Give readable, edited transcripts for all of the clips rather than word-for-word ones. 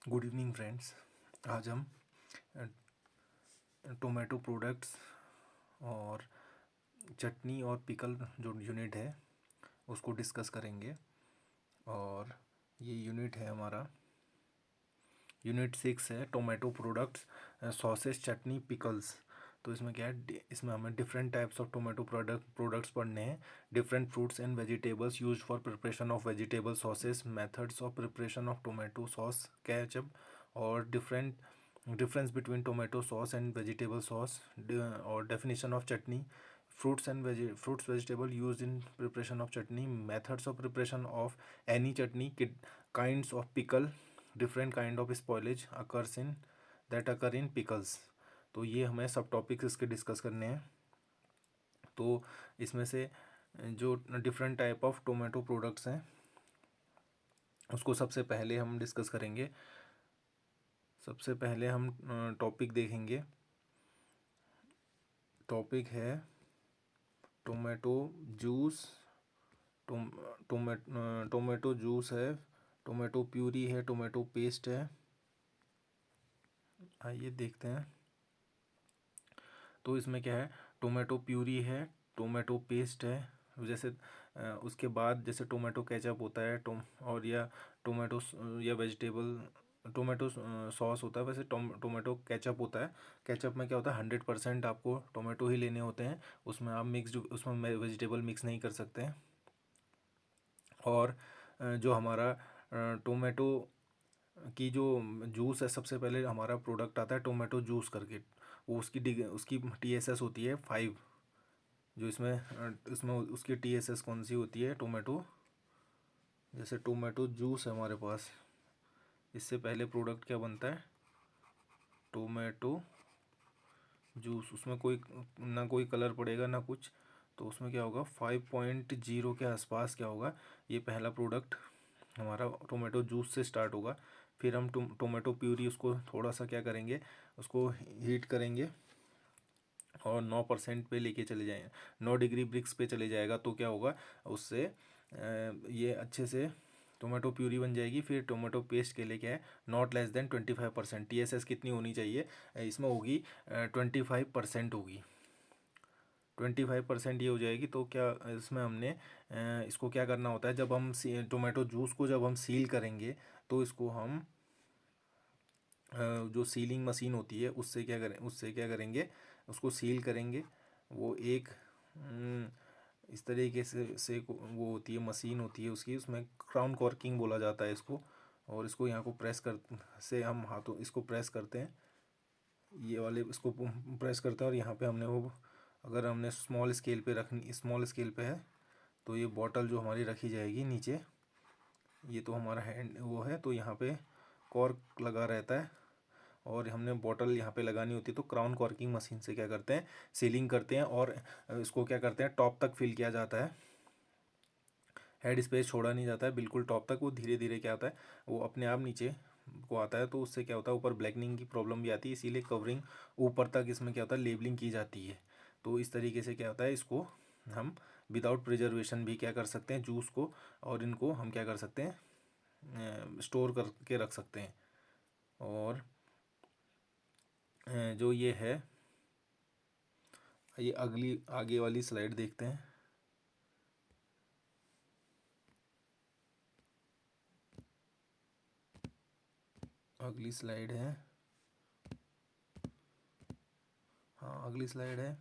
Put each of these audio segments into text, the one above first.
Good evening friends. आज हम tomato products और चटनी और पिकल जो यूनिट है उसको डिस्कस करेंगे। और ये यूनिट है हमारा यूनिट 6 है, tomato products, sauces, chutney, pickles. तो इसमें क्या है, इसमें हमें different types of tomato products पढ़ने हैं। Different fruits and vegetables use for preparation of vegetable sauces, methods of preparation of tomato sauce, ketchup, और difference between tomato sauce and vegetable sauce, और definition of chutney, fruits vegetable used in preparation of chutney, methods of preparation of any chutney, kinds of pickle, different kind of spoilage occur in pickles। तो ये हमें सब topics इसके discuss करने हैं। तो इसमें से जो different type of tomato products हैं उसको सबसे पहले हम डिस्कस करेंगे। सबसे पहले हम टॉपिक देखेंगे। टॉपिक है टोमेटो जूस। टोमेटो जूस है, टोमेटो प्यूरी है, टोमेटो पेस्ट है। आइए देखते हैं। तो इसमें क्या है, टोमेटो प्यूरी है, टोमेटो पेस्ट है। जैसे उसके बाद जैसे टोमेटो केचप होता है, और या टोमेटो या वेजिटेबल टोमेटो सॉस होता है, वैसे टोमेटो केचप होता है। केचप में क्या होता है, 100% आपको टोमेटो ही लेने होते हैं, उसमें आप उसमें वेजिटेबल मिक्स नहीं कर सकते हैं। और जो हमारा टोमेटो की जो जूस है, सबसे पहले हमारा प्रोडक्ट आता है टोमेटो जूस करके। वो उसकी TSS होती है 5। जो इसमें उसकी TSS कौन सी होती है, टोमेटो, जैसे टोमेटो जूस है हमारे पास, इससे पहले प्रोडक्ट क्या बनता है, टोमेटो जूस। उसमें कोई कलर पड़ेगा ना कुछ, तो उसमें क्या होगा, 5.0 के आसपास क्या होगा, ये पहला प्रोडक्ट हमारा टोमेटो जूस से स्टार्ट होगा। फिर हम टोमेटो प्यूरी, उसको थोड़ा सा क्या करेंगे, उसको हीट करेंगे और 9% पे लेके चले जाएंगे, 9 डिग्री ब्रिक्स पे चले जाएगा। तो क्या होगा, उससे ये अच्छे से टोमेटो प्यूरी बन जाएगी। फिर टोमेटो पेस्ट के लिए क्या है, नॉट लेस देन 25%। TSS कितनी होनी चाहिए इसमें, होगी 25% होगी। 25% ये हो जाएगी। तो क्या इसमें हमने इसको क्या करना होता है, जब हम टोमेटो जूस को जब हम सील करेंगे, तो इसको हम जो सीलिंग मशीन होती है उससे क्या करेंगे, उसको सील करेंगे। वो एक इस तरीके से वो होती है, मशीन होती है उसकी, उसमें क्राउन कॉर्किंग बोला जाता है इसको। और इसको यहाँ को प्रेस कर से हम हाथों इसको प्रेस करते हैं, ये वाले इसको प्रेस करते हैं। और यहाँ पे हमने वो, अगर हमने स्मॉल स्केल पे है, तो ये बॉटल जो हमारी रखी जाएगी नीचे, ये तो हमारा हैंड वो है, तो यहाँ पे कॉर्क लगा रहता है। और हमने बॉटल यहाँ पे लगानी होती है, तो क्राउन कॉर्किंग मशीन से क्या करते हैं, सीलिंग करते हैं। और इसको क्या करते हैं, टॉप तक फिल किया जाता है। हेड स्पेस छोड़ा नहीं जाता है, बिल्कुल टॉप तक। वो धीरे धीरे क्या होता है, वो अपने आप नीचे को आता है। तो उससे क्या होता है, ऊपर ब्लैकनिंग की प्रॉब्लम भी आती है, इसीलिए कवरिंग ऊपर तक इसमें क्या होता है, लेबलिंग की जाती है। तो इस तरीके से क्या होता है, इसको हम विदाउट प्रिजर्वेशन भी क्या कर सकते हैं, जूस को, और इनको हम क्या कर सकते हैं, स्टोर करके रख सकते हैं। और जो ये है, ये अगली आगे वाली स्लाइड देखते हैं। अगली स्लाइड है, हाँ अगली स्लाइड है।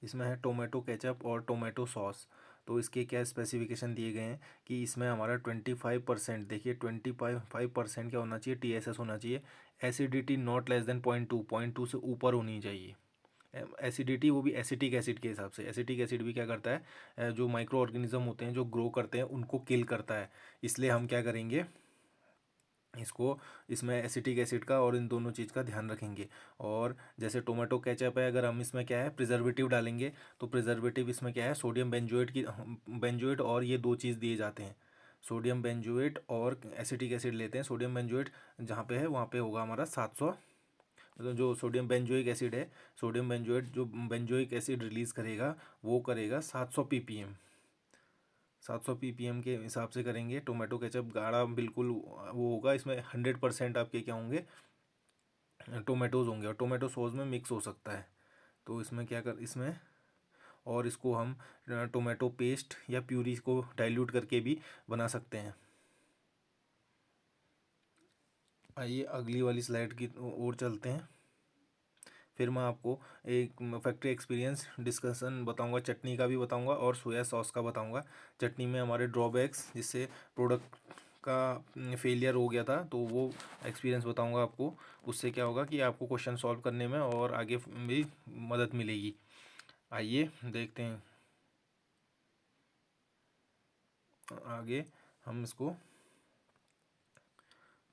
इसमें है टोमेटो केचप और टोमेटो सॉस। तो इसके क्या स्पेसिफिकेशन दिए गए हैं कि इसमें हमारा 25%, देखिए 25% क्या होना चाहिए, TSS होना चाहिए। एसिडिटी नॉट लेस देन 0.2 से ऊपर होनी चाहिए। एसिडिटी वो भी एसिटिक एसिड के हिसाब से। एसिटिक एसिड भी क्या करता है, जो माइक्रो ऑर्गेनिज्म होते हैं जो ग्रो करते हैं उनको किल करता है। इसलिए हम क्या करेंगे, इसको इसमें एसिटिक एसिड का और इन दोनों चीज़ का ध्यान रखेंगे। और जैसे टोमेटो केचप है, अगर हम इसमें क्या है, प्रिजर्वेटिव डालेंगे, तो प्रिजर्वेटिव इसमें क्या है, सोडियम बेंजोएट और ये दो चीज़ दिए जाते हैं। सोडियम बेंजोएट और एसिटिक एसिड लेते हैं। सोडियम बेंजोएट जहाँ पे है वहाँ पे होगा हमारा 700, मतलब जो सोडियम बेंजोइक एसिड है, सोडियम बेंजोएट जो बेंजोइक एसिड रिलीज़ करेगा वो करेगा 700 ppm। 700 ppm के हिसाब से करेंगे। टोमेटो केचप गाढ़ा बिल्कुल वो होगा, इसमें 100% आपके क्या होंगे, टोमेटोज़ होंगे, और टोमेटो सॉस में मिक्स हो सकता है। तो इसमें क्या कर इसमें और इसको हम टोमेटो पेस्ट या प्यूरी को डाइल्यूट करके भी बना सकते हैं। आइए अगली वाली स्लाइड की ओर चलते हैं। फिर मैं आपको एक फैक्ट्री एक्सपीरियंस डिस्कशन बताऊंगा, चटनी का भी बताऊंगा और सोया सॉस का बताऊंगा। चटनी में हमारे ड्रॉबैक्स, जिससे प्रोडक्ट का फेलियर हो गया था, तो वो एक्सपीरियंस बताऊंगा आपको। उससे क्या होगा कि आपको क्वेश्चन सॉल्व करने में और आगे भी मदद मिलेगी। आइए देखते हैं आगे हम इसको।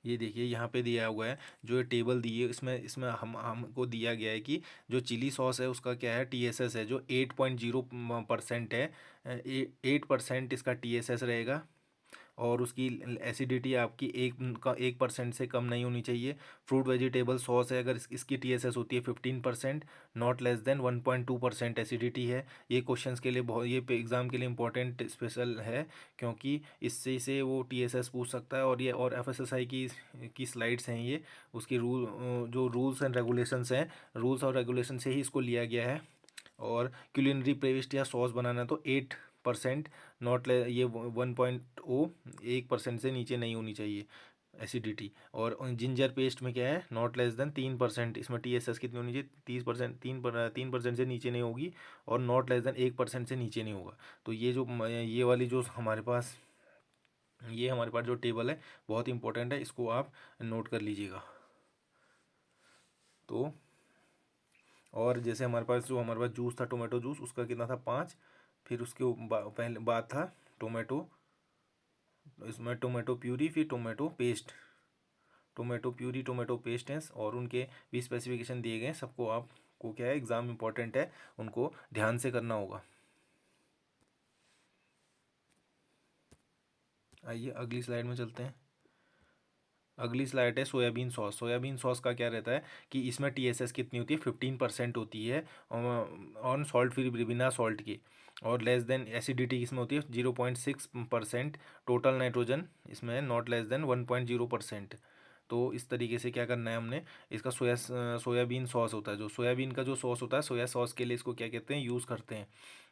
ये देखिए यहाँ पे दिया हुआ है, जो ये टेबल दी है इसमें इसमें हमको दिया गया है कि जो चिली सॉस है उसका क्या है, TSS है जो 8.0% है। 8% इसका TSS रहेगा, और उसकी एसिडिटी आपकी 1% से कम नहीं होनी चाहिए। फ्रूट वेजिटेबल सॉस है, अगर इसकी TSS होती है 15%, नॉट लेस देन 1.2% एसिडिटी है। ये क्वेश्चंस के लिए बहुत, ये एग्ज़ाम के लिए इंपॉर्टेंट स्पेशल है, क्योंकि इससे से वो TSS पूछ सकता है। और ये और FSSAI की स्लाइड्स हैं ये, उसकी जो रूल्स एंड रेगुलेशंस हैं, रूल्स और रेगुलेशन से ही इसको लिया गया है। और क्यूलिनरी पेस्ट या सॉस बनाना तो 8%, नॉट ले ये 1.0, 1% से नीचे नहीं होनी चाहिए एसिडिटी। और जिंजर पेस्ट में क्या है, नॉट लेस देन 3%, इसमें TSS कितनी होनी चाहिए, 30%, 3% से नीचे नहीं होगी, और नॉट लेस देन 1% से नीचे नहीं होगा। तो ये जो ये वाली जो हमारे पास जो टेबल है बहुत इंपॉर्टेंट है, इसको आप नोट कर लीजिएगा। तो और जैसे हमारे पास जूस था, टोमेटो जूस, उसका कितना था, 5। फिर उसके पहले बाद था टोमेटो, इसमें टोमेटो प्यूरी, फिर tomato paste, tomato puree, tomato paste है, और उनके भी स्पेसिफिकेशन दिए गए हैं। सबको आपको क्या है, एग्ज़ाम इंपॉर्टेंट है, उनको ध्यान से करना होगा। आइए अगली स्लाइड में चलते हैं। अगली स्लाइड है सोयाबीन सॉस। सोयाबीन सॉस का क्या रहता है कि इसमें TSS कितनी होती है, 15% होती है ऑन सॉल्ट फ्री, बिना सॉल्ट के। और लेस देन एसिडिटी इसमें होती है 0.6%। टोटल नाइट्रोजन इसमें है नॉट लेस देन 1.0%। तो इस तरीके से क्या करना है हमने, इसका सोयाबीन सॉस होता है, जो सोयाबीन का जो सॉस होता है, सोया सॉस के लिए इसको क्या कहते हैं, यूज़ करते हैं।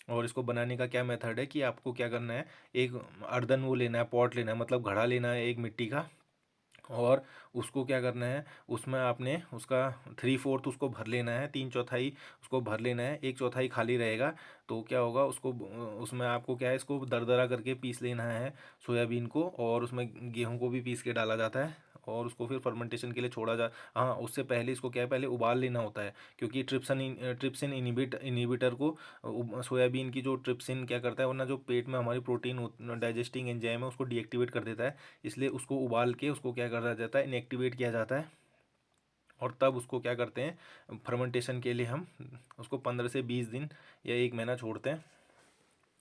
और इसको बनाने का क्या मेथड है कि आपको क्या करना है, एक अर्दन वो लेना है, पॉट लेना है, मतलब घड़ा लेना है एक मिट्टी का। और उसको क्या करना है, उसमें आपने उसका 3/4 उसको भर लेना है, 3/4 उसको भर लेना है, 1/4 खाली रहेगा। तो क्या होगा, उसको उसमें आपको क्या है, इसको दरदरा करके पीस लेना है सोयाबीन को, और उसमें गेहूं को भी पीस के डाला जाता है, और उसको फिर फर्मेंटेशन के लिए छोड़ा जा। हाँ, उससे पहले इसको क्या है, पहले उबाल लेना होता है, क्योंकि ट्रिप्सिन इनिबिटर को सोयाबीन की जो ट्रिप्सिन क्या करता है, वरना जो पेट में हमारी प्रोटीन डाइजेस्टिंग एंजाइम है उसको डीएक्टिवेट कर देता है। इसलिए उसको उबाल के उसको क्या करा जाता है, इनएक्टिवेट किया जाता है। और तब उसको क्या करते हैं, फर्मेंटेशन के लिए हम उसको 15 से 20 दिन या 1 महीना छोड़ते हैं।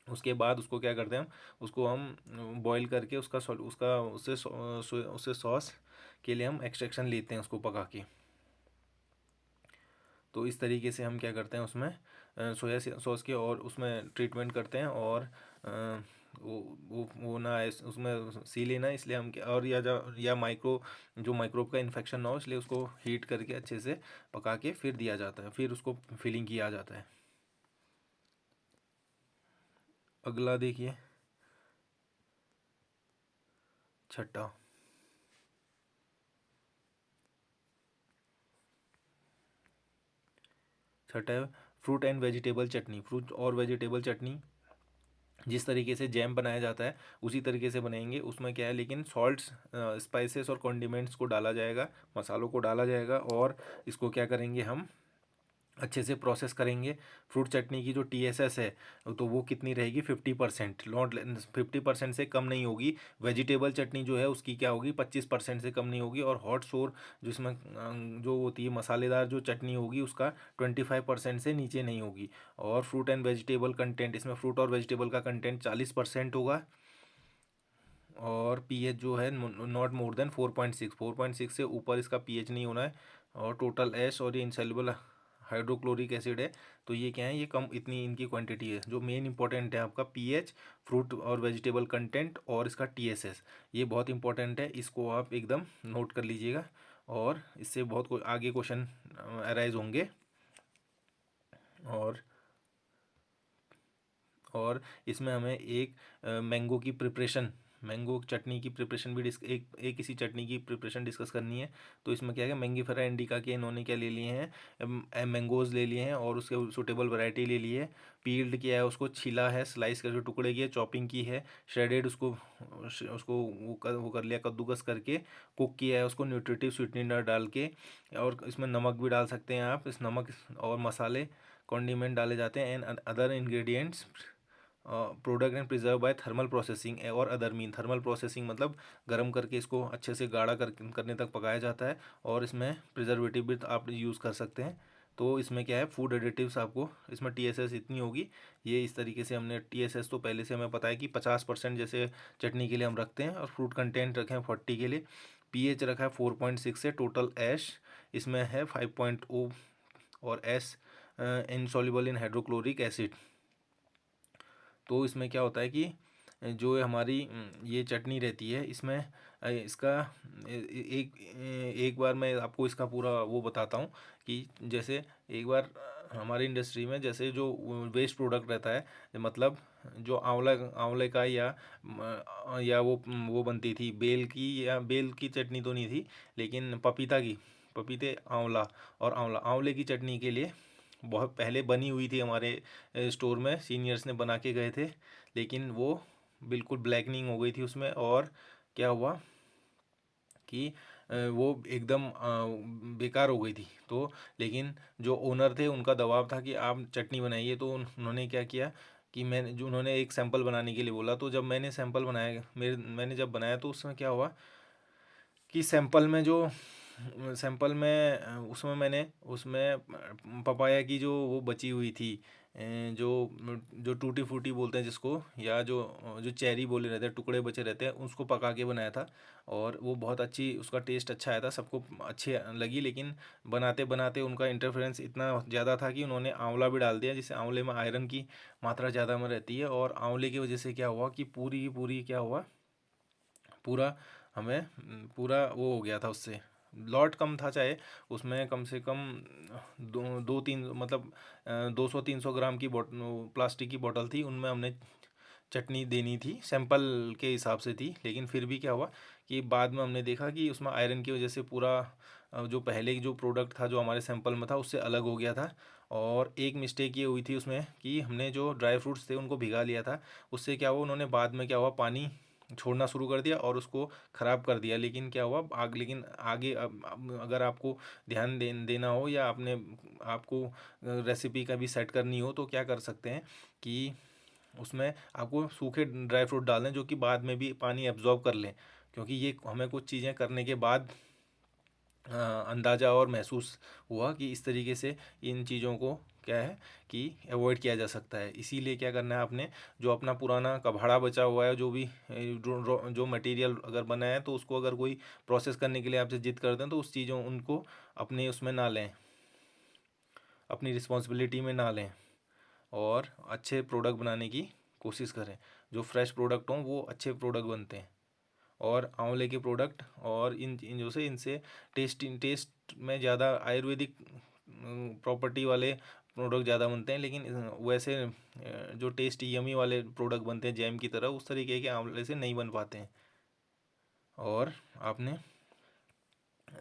उसके बाद उसको क्या करते हैं, हम उसको हम बॉईल करके उसका उससे सॉस के लिए हम एक्सट्रैक्शन लेते हैं, उसको पका के। तो इस तरीके से हम क्या करते हैं, उसमें सोया सॉस के और उसमें ट्रीटमेंट करते हैं, और वो ना उसमें सी लेना, इसलिए हम क्या, और या माइक्रोब का इन्फेक्शन ना हो, इसलिए उसको हीट करके अच्छे से पका के फिर दिया जाता है, फिर उसको फिलिंग किया जाता है। अगला देखिए, छठा। छठा है fruit and vegetable chutney. Fruit और वेजिटेबल चटनी जिस तरीके से जैम बनाया जाता है उसी तरीके से बनाएंगे। उसमें क्या है, लेकिन सॉल्ट्स, स्पाइसेस और कॉन्डिमेंट्स को डाला जाएगा, मसालों को डाला जाएगा, और इसको क्या करेंगे, हम अच्छे से प्रोसेस करेंगे। फ्रूट चटनी की जो TSS है तो वो कितनी रहेगी, 50%, नॉट 50% से कम नहीं होगी। वेजिटेबल चटनी जो है उसकी क्या होगी, 25% से कम नहीं होगी। और हॉट सोर जिसमें जो होती है मसालेदार जो चटनी होगी, उसका 25% से नीचे नहीं होगी। और फ्रूट एंड वेजिटेबल कंटेंट, इसमें फ्रूट और वेजिटेबल का कंटेंट 40% होगा। और पीएच जो है नॉट मोर देन 4.6, 4.6 से ऊपर इसका पीएच नहीं होना है। और टोटल एश और ये इंसॉल्युबल हाइड्रोक्लोरिक एसिड है, तो ये क्या है, ये कम इतनी इनकी क्वांटिटी है। जो मेन इंपॉर्टेंट है आपका पीएच, फ्रूट और वेजिटेबल कंटेंट और इसका टीएसएस, ये बहुत इंपॉर्टेंट है, इसको आप एकदम नोट कर लीजिएगा और इससे बहुत आगे क्वेश्चन अराइज होंगे। और इसमें हमें एक मैंगो की प्रिपरेशन, मैंगो चटनी की प्रिपरेशन भी एक किसी चटनी की प्रिपरेशन डिस्कस करनी है। तो इसमें क्या है, मैंगीफेरा इंडिका के इन्होंने क्या ले लिए हैं, मैंगोज़ ले लिए हैं और उसके सूटेबल वैरायटी ले ली है। पील्ड किया है, उसको छीला है, स्लाइस करके टुकड़े किए, चॉपिंग की है, श्रेडेड उसको वो कर लिया, कद्दूकस करके कुक किया है उसको न्यूट्रिटिव स्वीटनर डाल के। और इसमें नमक भी डाल सकते हैं आप, इस नमक और मसाले कॉन्डिमेंट डाले जाते हैं and other ingredients product and preserve by thermal processing. और अदर मीन, थर्मल प्रोसेसिंग मतलब गर्म करके इसको अच्छे से गाढ़ा करने तक पकाया जाता है। और इसमें प्रिजर्वेटिव भी आप यूज़ कर सकते हैं। तो इसमें क्या है, फूड एडिटिव्स आपको इसमें टीएसएस इतनी होगी। ये इस तरीके से हमने टीएसएस तो पहले से हमें पता है कि 50% जैसे चटनी के लिए हम रखते हैं, और फ्रूट कंटेंट रखे हैं 40 के लिए। पीएच रखा है 4.6 से, टोटल ऐश इसमें है 5.0, और S insoluble in hydrochloric acid. तो इसमें क्या होता है कि जो हमारी ये चटनी रहती है, इसमें इसका एक एक बार मैं आपको इसका पूरा वो बताता हूँ कि जैसे एक बार हमारी इंडस्ट्री में जैसे जो वेस्ट प्रोडक्ट रहता है, मतलब जो आंवला आंवले का या वो बनती थी बेल की, या बेल की चटनी तो नहीं थी, लेकिन पपीता की, पपीते आंवला और आंवले की चटनी के लिए बहुत पहले बनी हुई थी हमारे स्टोर में, सीनियर्स ने बना के गए थे, लेकिन वो बिल्कुल ब्लैकनिंग हो गई थी उसमें। और क्या हुआ कि वो एकदम बेकार हो गई थी। तो लेकिन जो ओनर थे उनका दबाव था कि आप चटनी बनाइए, तो उन्होंने क्या किया कि उन्होंने एक सैंपल बनाने के लिए बोला। तो जब मैंने सैंपल बनाया, मैंने जब बनाया, तो उसमें क्या हुआ कि सैंपल में उसमें मैंने उसमें पपाया की जो वो बची हुई थी, जो जो टूटी फूटी बोलते हैं जिसको, या जो जो चेरी बोले रहते हैं, टुकड़े बचे रहते हैं, उसको पका के बनाया था। और वो बहुत अच्छी, उसका टेस्ट अच्छा आया था, सबको अच्छी लगी। लेकिन बनाते बनाते उनका इंटरफेरेंस इतना ज़्यादा था कि उन्होंने आंवला भी डाल दिया, जिससे आंवले में आयरन की मात्रा ज़्यादा में रहती है। और आंवले की वजह से क्या हुआ कि पूरी की पूरी क्या हुआ, पूरा हमें पूरा वो हो गया था उससे। लॉट कम था, चाहे उसमें कम से कम दो दो तीन मतलब 200-300 ग्राम की प्लास्टिक की बोतल थी, उनमें हमने चटनी देनी थी, सैंपल के हिसाब से थी। लेकिन फिर भी क्या हुआ कि बाद में हमने देखा कि उसमें आयरन की वजह से पूरा जो पहले जो प्रोडक्ट था जो हमारे सैंपल में था उससे अलग हो गया था। और एक मिस्टेक ये हुई थी उसमें कि हमने जो ड्राई फ्रूट्स थे उनको भिगा लिया था, उससे क्या हुआ, उन्होंने बाद में क्या हुआ, पानी छोड़ना शुरू कर दिया और उसको ख़राब कर दिया। लेकिन क्या हुआ लेकिन आगे अगर आपको देना हो, या आपको रेसिपी का भी सेट करनी हो, तो क्या कर सकते हैं कि उसमें आपको सूखे ड्राई फ्रूट डालने जो कि बाद में भी पानी एब्जॉर्ब कर लें। क्योंकि ये हमें कुछ चीज़ें करने के बाद अंदाज़ा और महसूस हुआ कि इस तरीके से इन चीज़ों को क्या है कि अवॉइड किया जा सकता है। इसीलिए क्या करना है आपने, जो अपना पुराना कबाड़ा बचा हुआ है, जो भी जो मटेरियल अगर बना है, तो उसको अगर कोई प्रोसेस करने के लिए आपसे जिद करते हैं, तो उस चीज़ों उनको अपने उसमें ना लें, अपनी रिस्पॉन्सिबिलिटी में ना लें, और अच्छे प्रोडक्ट बनाने की कोशिश करें। जो फ्रेश प्रोडक्ट हों वो अच्छे प्रोडक्ट बनते हैं। और आंवले के प्रोडक्ट और इन जो से इनसे टेस्ट में ज़्यादा आयुर्वेदिक प्रॉपर्टी वाले प्रोडक्ट ज़्यादा बनते हैं। लेकिन वैसे जो टेस्ट यमी वाले प्रोडक्ट बनते हैं जैम की तरह, उस तरीके के आंवले से नहीं बन पाते हैं। और आपने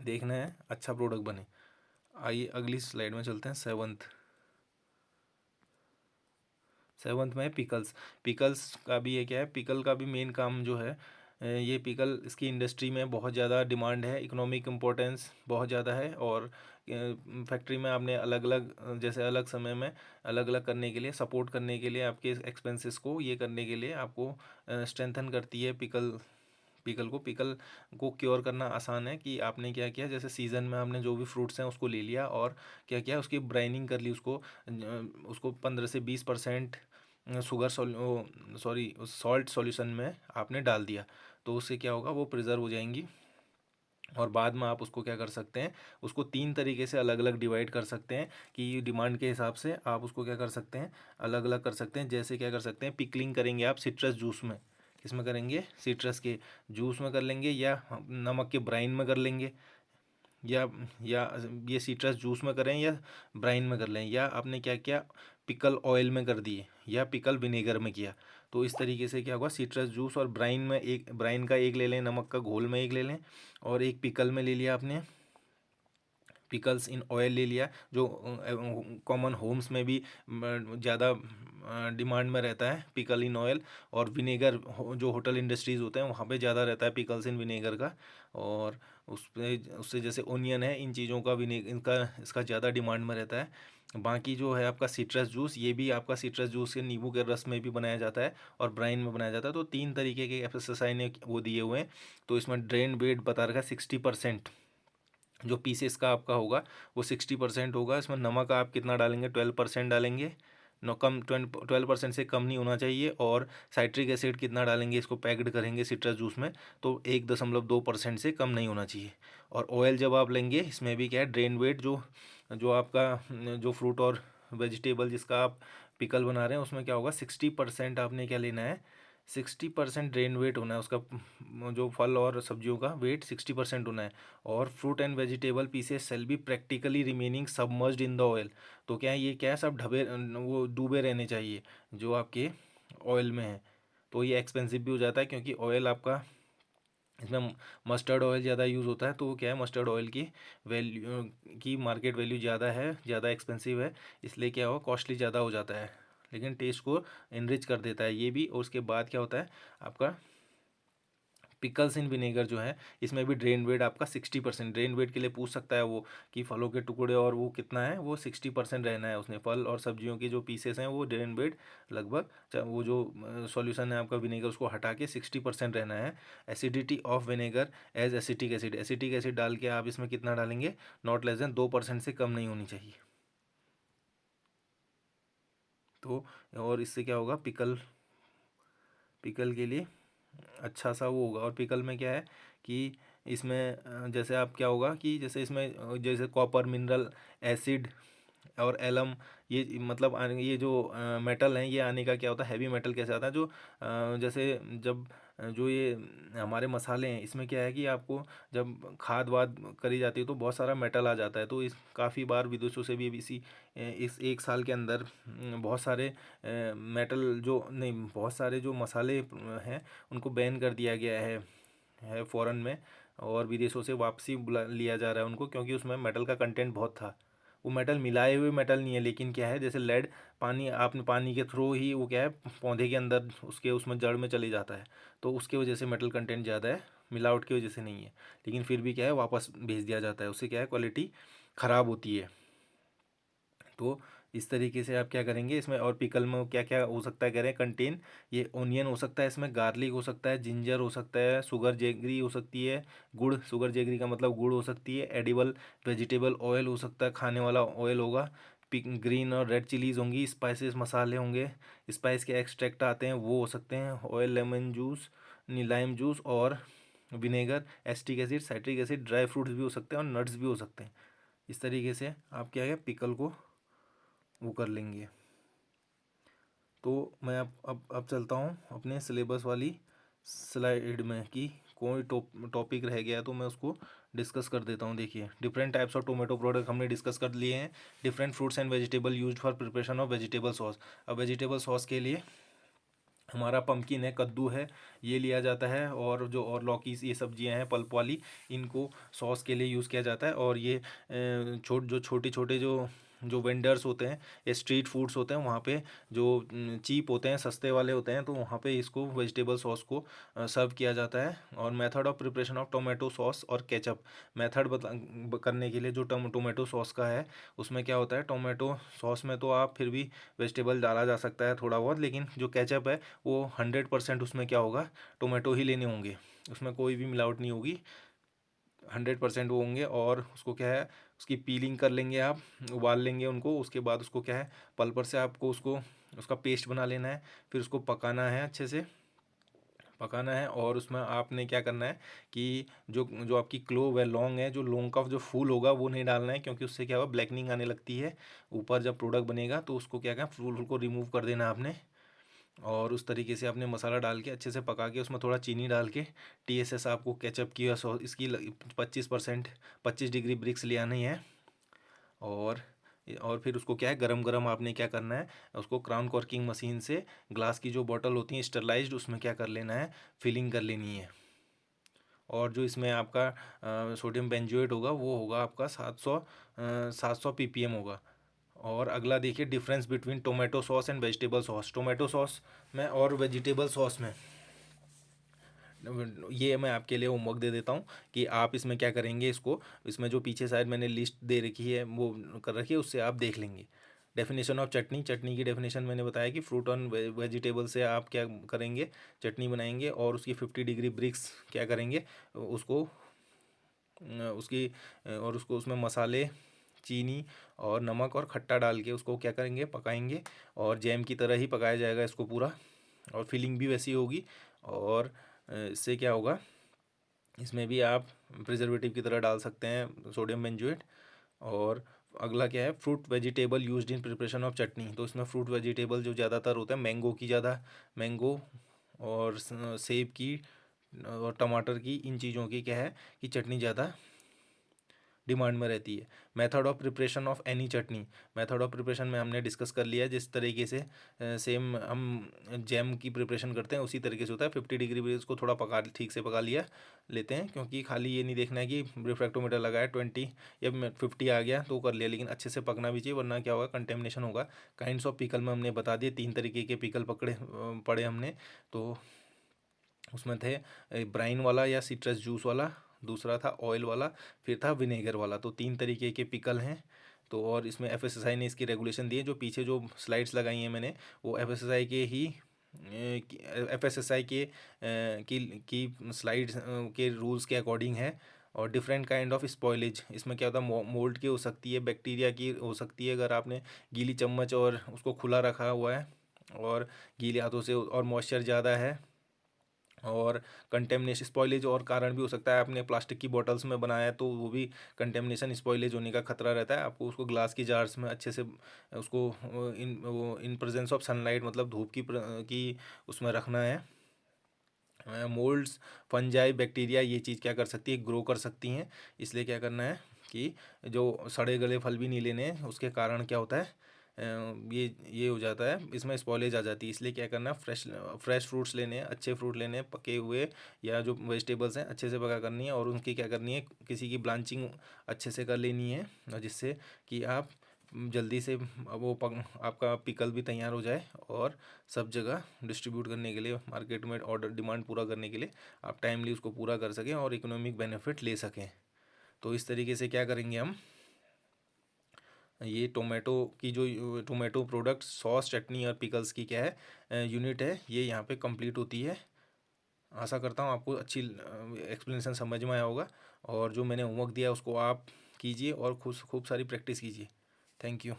देखना है अच्छा प्रोडक्ट बने। आइए अगली स्लाइड में चलते हैं। सेवन्थ में पिकल्स। पिकल्स का भी ये क्या है, पिकल का भी मेन काम जो है, ये पिकल इसकी इंडस्ट्री में बहुत ज़्यादा डिमांड है, इकोनॉमिक इम्पोर्टेंस बहुत ज़्यादा है। और फैक्ट्री में आपने अलग अलग जैसे अलग समय में अलग अलग करने के लिए, सपोर्ट करने के लिए, आपके एक्सपेंसेस को ये करने के लिए आपको स्ट्रेंथन करती है पिकल को क्योर करना आसान है। कि आपने क्या किया, जैसे सीज़न में आपने जो भी फ्रूट्स हैं उसको ले लिया, और क्या किया, उसकी ब्राइनिंग कर ली, उसको 15 से 20% शुगर सॉल्ट सॉल्यूशन में आपने डाल दिया। तो उससे क्या होगा, वो प्रिजर्व हो जाएंगी और बाद में आप उसको क्या कर सकते हैं, उसको 3 तरीके से अलग अलग डिवाइड कर सकते हैं कि डिमांड के हिसाब से आप उसको क्या कर सकते हैं, अलग अलग कर सकते हैं। जैसे क्या कर सकते हैं, पिकलिंग करेंगे आप सिट्रस जूस में, किसमें करेंगे, सिट्रस के जूस में कर लेंगे, या नमक के ब्राइन में कर लेंगे, या या ये सिट्रस जूस में करें या ब्राइन में कर लें, या आपने क्या किया, पिकल ऑयल में कर दिए या पिकल विनेगर में किया। तो इस तरीके से क्या होगा, सिट्रस जूस और ब्राइन में, एक ब्राइन का एक ले लें, नमक का घोल में एक ले लें, और एक पिकल में ले लिया आपने, पिकल्स इन ऑयल ले लिया, जो कॉमन होम्स में भी ज़्यादा डिमांड में रहता है पिकल इन ऑयल। और विनेगर जो होटल इंडस्ट्रीज़ होते हैं वहाँ पे ज़्यादा रहता है पिकल्स इन विनेगर का। और उससे जैसे ओनियन है, इन चीज़ों का विनेगर, इनका इसका ज़्यादा डिमांड में रहता है। बाकी जो है आपका सिट्रस जूस, ये भी आपका सिट्रस जूस के नींबू के रस में भी बनाया जाता है और ब्राइन में बनाया जाता है। तो 3 तरीके के एफएसएसआई ने वो दिए हुए हैं। तो इसमें ड्रेन वेट बता रखा है 60%, जो पीसेस का आपका होगा वो 60% होगा। इसमें नमक आप कितना डालेंगे, 12% डालेंगे, नो कम, 12% से कम नहीं होना चाहिए। और साइट्रिक एसिड कितना डालेंगे, इसको पैक्ड करेंगे सिट्रस जूस में, तो 1.2% से कम नहीं होना चाहिए। और ऑयल जब आप लेंगे, इसमें भी क्या है, ड्रेन वेट जो जो आपका जो फ्रूट और वेजिटेबल जिसका आप पिकल बना रहे हैं उसमें क्या होगा, 60% आपने क्या लेना है, 60% ड्रेन वेट होना है उसका, जो फल और सब्जियों का वेट 60% होना है। और fruit and vegetable pieces shall be practically remaining submerged in the oil. तो क्या है, ये क्या है, सब ढबे वो डूबे रहने चाहिए जो आपके ऑयल में है। तो ये एक्सपेंसिव भी हो जाता है क्योंकि ऑयल आपका, इसमें मस्टर्ड ऑयल ज़्यादा यूज़ होता है। तो वो क्या है, मस्टर्ड ऑयल की वैल्यू की मार्केट वैल्यू ज़्यादा है, ज़्यादा एक्सपेंसिव है, इसलिए क्या हो, कॉस्टली ज़्यादा हो जाता है। लेकिन टेस्ट को इनरिच कर देता है ये भी। और उसके बाद क्या होता है आपका, पिकल्स इन विनेगर जो है, इसमें भी ड्रेन वेट आपका 60%, ड्रेन वेट के लिए पूछ सकता है वो कि फलों के टुकड़े और वो कितना है, वो 60% रहना है उसने, फल और सब्जियों के जो पीसेस हैं वो ड्रेन वेट लगभग, वो जो सॉल्यूशन है आपका विनेगर उसको हटा के 60% रहना है। Acidity of vinegar as acetic acid, acetic acid डाल के आप इसमें कितना डालेंगे, नॉट लेस देन 2% से कम नहीं होनी चाहिए। तो और इससे क्या होगा, पिकल पिकल के लिए अच्छा सा वो होगा। और पिकल में क्या है कि इसमें जैसे आप क्या होगा कि जैसे इसमें जैसे कॉपर, मिनरल, एसिड और एलम, ये मतलब ये जो मेटल हैं, ये आने का क्या होता है, हैवी मेटल कैसे आता है, जो जैसे जब जो ये हमारे मसाले हैं, इसमें क्या है कि आपको जब खाद वाद करी जाती है तो बहुत सारा मेटल आ जाता है। तो इस काफ़ी बार विदेशों से भी इसी इस एक साल के अंदर बहुत सारे मेटल जो नहीं, बहुत सारे जो मसाले हैं उनको बैन कर दिया गया है फ़ॉरेन में। और विदेशों से वापसी बुला लिया जा रहा है उनको, क्योंकि उसमें मेटल का कंटेंट बहुत था। वो मेटल मिलाए हुए मेटल नहीं है, लेकिन क्या है, जैसे लेड, पानी, आपने पानी के थ्रू ही वो क्या है, पौधे के अंदर उसके उसमें जड़ में चली जाता है। तो उसके वजह से मेटल कंटेंट ज़्यादा है, मिलावट की वजह से नहीं है। लेकिन फिर भी क्या है, वापस भेज दिया जाता है, उससे क्या है, क्वालिटी ख़राब होती है। तो इस तरीके से आप क्या करेंगे इसमें। और पिकल में क्या क्या हो सकता है, कह रहे हैं कंटेन, ये ओनियन हो सकता है, इसमें गार्लिक हो सकता है, जिंजर हो सकता है, शुगर जेगरी हो सकती है, गुड़, शुगर जेगरी का मतलब गुड़ हो सकती है, एडिबल वेजिटेबल ऑयल हो सकता है, खाने वाला ऑयल होगा, पिक ग्रीन और रेड चिलीज़ होंगी, स्पाइसेस मसाले होंगे, स्पाइस के एक्सट्रैक्ट आते हैं वो हो सकते हैं, oil, lemon juice, lime juice और vinegar, acetic acid, citric acid, dry fruits भी हो सकते हैं और नट्स भी हो सकते हैं। इस तरीके से आप क्या है, पिकल को वो कर लेंगे। तो मैं अब चलता हूँ अपने सिलेबस वाली स्लाइड में कि कोई टॉपिक रह गया तो मैं उसको डिस्कस कर देता हूँ। देखिए, different types of tomato product हमने डिस्कस कर लिए हैं। Different fruits and vegetable used for preparation of vegetable sauce. अब वेजिटेबल सॉस के लिए हमारा पम्पकिन है, कद्दू है, ये लिया जाता है। और जो और लौकी, ये सब्जियां हैं पल्प वाली, इनको सॉस के लिए यूज़ किया जाता है। और ये छोटे छोटे जो वेंडर्स होते हैं, ये स्ट्रीट फूड्स होते हैं, वहाँ पे जो चीप होते हैं, सस्ते वाले होते हैं, तो वहाँ पे इसको वेजिटेबल सॉस को सर्व किया जाता है। और method of preparation of tomato sauce और केचप, मेथड करने के लिए जो टोमेटो सॉस का है, उसमें क्या होता है, टोमेटो सॉस में तो आप फिर भी वेजिटेबल डाला जा सकता है थोड़ा बहुत, लेकिन जो केचप है वो 100% उसमें क्या होगा, टोमेटो ही लेने होंगे, उसमें कोई भी मिलावट नहीं होगी, 100% वो होंगे। और उसको क्या है, उसकी पीलिंग कर लेंगे आप, उबाल लेंगे उनको। उसके बाद उसको क्या है, पल्पर से आपको उसको उसका पेस्ट बना लेना है, फिर उसको पकाना है अच्छे से। पकाना है। और उसमें आपने क्या करना है कि जो जो आपकी क्लोव है, लौंग है, जो लौंग का जो फूल होगा वो नहीं डालना है, क्योंकि उससे क्या होगा, ब्लैकनिंग आने लगती है ऊपर जब प्रोडक्ट बनेगा, तो उसको क्या करना, फूल को रिमूव कर देना आपने। और उस तरीके से आपने मसाला डाल के अच्छे से पका के उसमें थोड़ा चीनी डाल के TSS आपको केचप की या सॉस इसकी 25%, 25 डिग्री ब्रिक्स ले आनी है। और फिर उसको क्या है, गरम गरम आपने क्या करना है, उसको क्राउन कॉर्किंग मशीन से ग्लास की जो बॉटल होती है स्टरलाइज्ड, उसमें क्या कर लेना है, फिलिंग कर लेनी है। और जो इसमें आपका सोडियम बेंजोएट होगा वो होगा आपका 700 ppm होगा। और अगला देखिए difference between tomato sauce and vegetable sauce. Tomato sauce में और वेजिटेबल सॉस में, ये मैं आपके लिए होमवर्क दे देता हूँ कि आप इसमें क्या करेंगे, इसको इसमें जो पीछे साइड मैंने लिस्ट दे रखी है वो कर रखी है, उससे आप देख लेंगे। डेफिनेशन ऑफ चटनी। चटनी की डेफिनेशन मैंने बताया कि फ्रूट ऑन वेजिटेबल से आप क्या करेंगे, चटनी बनाएंगे। और उसकी 50 डिग्री ब्रिक्स क्या करेंगे, उसको उसकी और उसको उसमें मसाले, चीनी और नमक और खट्टा डाल के उसको क्या करेंगे, पकाएंगे। और जैम की तरह ही पकाया जाएगा इसको पूरा, और फिलिंग भी वैसी होगी। और इससे क्या होगा, इसमें भी आप प्रिजर्वेटिव की तरह डाल सकते हैं सोडियम बेंजोएट। और अगला क्या है, fruit vegetable used in preparation of chutney. तो इसमें फ्रूट वेजिटेबल जो ज़्यादातर होता है, मैंगो की ज़्यादा, मैंगो और सेब की और टमाटर की, इन चीज़ों की क्या है कि चटनी ज़्यादा डिमांड में रहती है। Method of preparation of any chutney. Method of preparation में हमने डिस्कस कर लिया है, जिस तरीके से सेम हम जैम की प्रिपरेशन करते हैं उसी तरीके से होता है। 50 डिग्री पे इसको थोड़ा पका, ठीक से पका लिया लेते हैं, क्योंकि खाली ये नहीं देखना है कि रिफ्रैक्टोमीटर लगाया 20 या 50 आ गया तो कर लिया, लेकिन अच्छे से पकना भी चाहिए, वरना क्या होगा, कंटेमिनेशन होगा। काइंड्स ऑफ पिकल में हमने बता दिए, 3 तरीके के पिकल पढ़े हमने। तो उसमें थे ब्राइन वाला या सिट्रस जूस वाला, दूसरा था ऑयल वाला, फिर था विनेगर वाला। तो 3 तरीके के पिकल हैं। तो और इसमें FSSAI ने इसकी रेगुलेशन दी है। जो पीछे जो स्लाइड्स लगाई हैं मैंने, वो FSSAI के ही FSSAI के की स्लाइड्स के रूल्स के अकॉर्डिंग है। और डिफरेंट काइंड ऑफ स्पॉइलेज, इसमें क्या होता है, मोल्ड की हो सकती है, बैक्टीरिया की हो सकती है, अगर आपने गीली चम्मच और उसको खुला रखा हुआ है और गीले हाथों से, और मॉइस्चर ज़्यादा है, और कंटेमिनेशन स्पॉइलेज और कारण भी हो सकता है, आपने प्लास्टिक की बॉटल्स में बनाया है तो वो भी कंटेमिनेशन स्पॉइलेज होने का खतरा रहता है। आपको उसको ग्लास की जार्स में अच्छे से उसको इन प्रेजेंस ऑफ सनलाइट, मतलब धूप की उसमें रखना है। मोल्ड्स, फंजाई, बैक्टीरिया, ये चीज़ क्या कर सकती है, ग्रो कर सकती हैं। इसलिए क्या करना है कि जो सड़े गले फल भी नहीं लेने हैं, उसके कारण क्या होता है, ये हो जाता है, इसमें स्पॉइलेज आ जाती है। इसलिए क्या करना है, फ्रेश फ्रूट्स लेने हैं, अच्छे फ्रूट लेने हैं, पके हुए या जो वेजिटेबल्स हैं अच्छे से पका करनी है, और उनकी क्या करनी है, किसी की ब्लांचिंग अच्छे से कर लेनी है, जिससे कि आप जल्दी से आपका पिकल भी तैयार हो जाए, और सब जगह डिस्ट्रीब्यूट करने के लिए, मार्केट में ऑर्डर डिमांड पूरा करने के लिए आप टाइमली उसको पूरा कर सकें और इकोनॉमिक बेनिफिट ले सकें। तो इस तरीके से क्या करेंगे हम, ये टोमेटो की जो टोमेटो प्रोडक्ट सॉस, चटनी और पिकल्स की क्या है यूनिट है, ये यहाँ पे कंप्लीट होती है। आशा करता हूँ आपको अच्छी एक्सप्लेनेशन समझ में आया होगा। और जो मैंने होमवर्क दिया उसको आप कीजिए और खूब खूब सारी प्रैक्टिस कीजिए। Thank you.